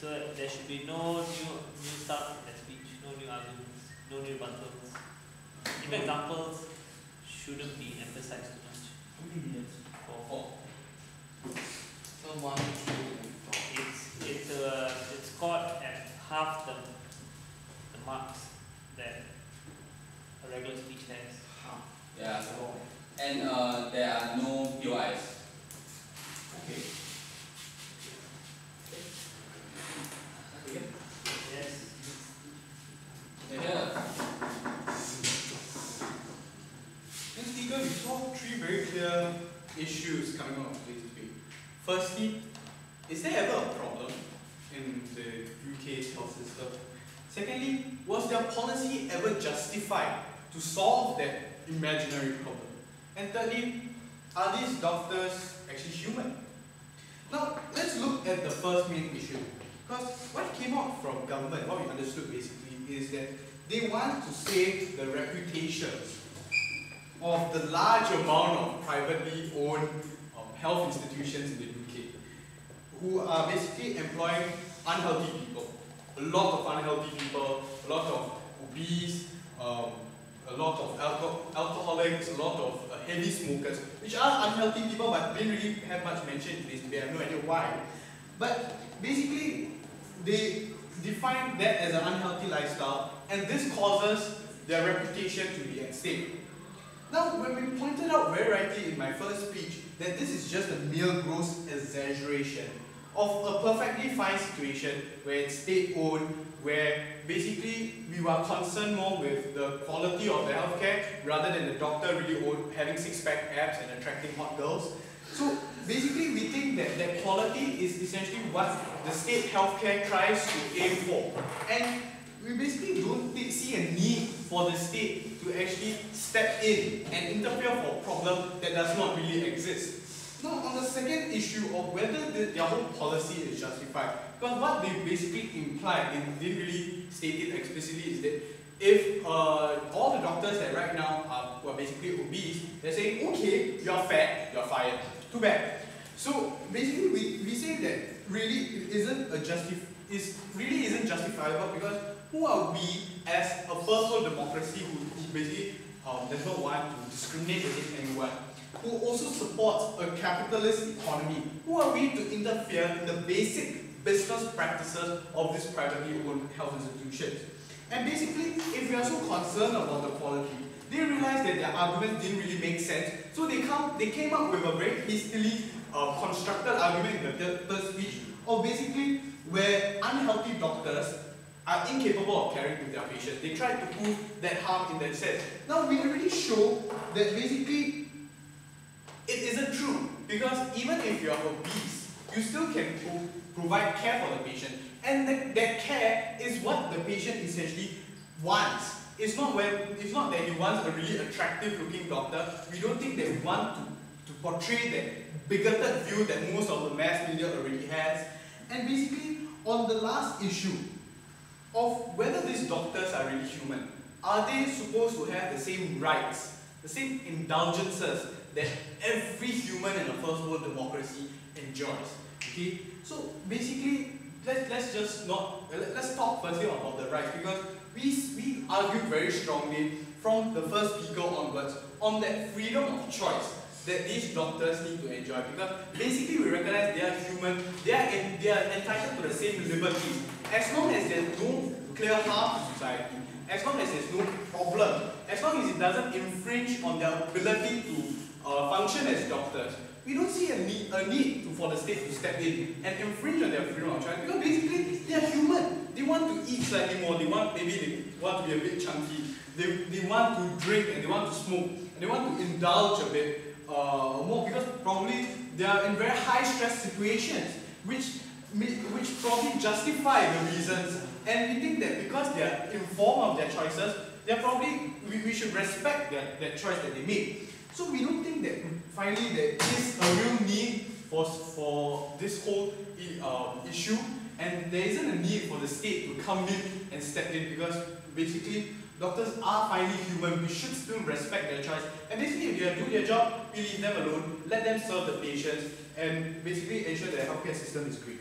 So there should be no new stuff in the speech, no new arguments, no new rebuttals. If examples shouldn't be emphasized too much. How many minutes? Four. So 1, 2, and 4. It's scored at half the marks that a regular speech has. Yeah. And there are no POIs. Okay. Yes. Yeah. Next speaker, we saw 3 very clear issues coming out of today's debate. Firstly, is there ever a problem in the UK's health system? Secondly, was their policy ever justified to solve that imaginary problem? And thirdly, are these doctors actually human? Now, let's look at the first main issue. Because what came out from government, what we understood basically, is that they want to save the reputations of the large amount of privately owned health institutions in the UK, who are basically employing unhealthy people. A lot of unhealthy people, a lot of obese, a lot of alcoholics, a lot of heavy smokers, which are unhealthy people but didn't really have much mention in today's debate. I have no idea why. But basically, they define that as an unhealthy lifestyle, and this causes their reputation to be at stake. Now, when we pointed out very rightly in my first speech that this is just a mere gross exaggeration of a perfectly fine situation where it's state-owned, where basically we were concerned more with the quality of the healthcare rather than the doctor really having six-pack abs and attracting hot girls. So basically we think that that quality is essentially what the state healthcare tries to aim for. And we basically don't see a need for the state to actually step in and interfere for a problem that does not really exist. Now, on the second issue of whether their whole policy is justified, because what they basically implied, they didn't really state it explicitly, is that if all the doctors that right now are basically obese, they're saying, okay, you're fat, you're fired. Too bad. So basically, we say that really it really isn't justifiable, because who are we as a first world democracy who basically does not want to discriminate against anyone, who also supports a capitalist economy? Who are we to interfere in the basic business practices of these privately owned health institutions? And basically, if we are so concerned about the quality, they realized that their arguments didn't really make sense, so they came up with a very hastily constructed argument in the third speech of basically where unhealthy doctors are incapable of caring for their patients. They tried to prove that harm in that sense. Now, we already show that basically it isn't true, because even if you are obese, you still can provide care for the patient, and that care is what the patient essentially wants. It's not that he wants a really attractive looking doctor. We don't think that we want to portray that bigoted view that most of the mass media already has. And basically, on the last issue of whether these doctors are really human, are they supposed to have the same rights, the same indulgences that every human in a first world democracy enjoys? Okay, so basically, let's talk firstly about the rights, because we argued very strongly from the first speaker onwards on that freedom of choice that these doctors need to enjoy, because basically we recognize they are human, they are entitled to the same liberties, as long as there's no clear harm to society, as long as there's no problem, as long as it doesn't infringe on their ability to function as doctors. We don't see a need for the state to step in and infringe on their freedom of choice, because basically they are human. They want to eat slightly more, they want to be a bit chunky, they want to drink and they want to smoke, and they want to indulge a bit more, because probably they are in very high stress situations, which probably justify the reasons. And we think that because they are informed of their choices, we should respect that choice that they made. So we don't think that finally there is a real need for this whole issue, and there isn't a need for the state to come in and step in, because basically doctors are finally human. We should still respect their choice, and basically if they do their job, we leave them alone, let them serve the patients, and basically ensure that the healthcare system is great.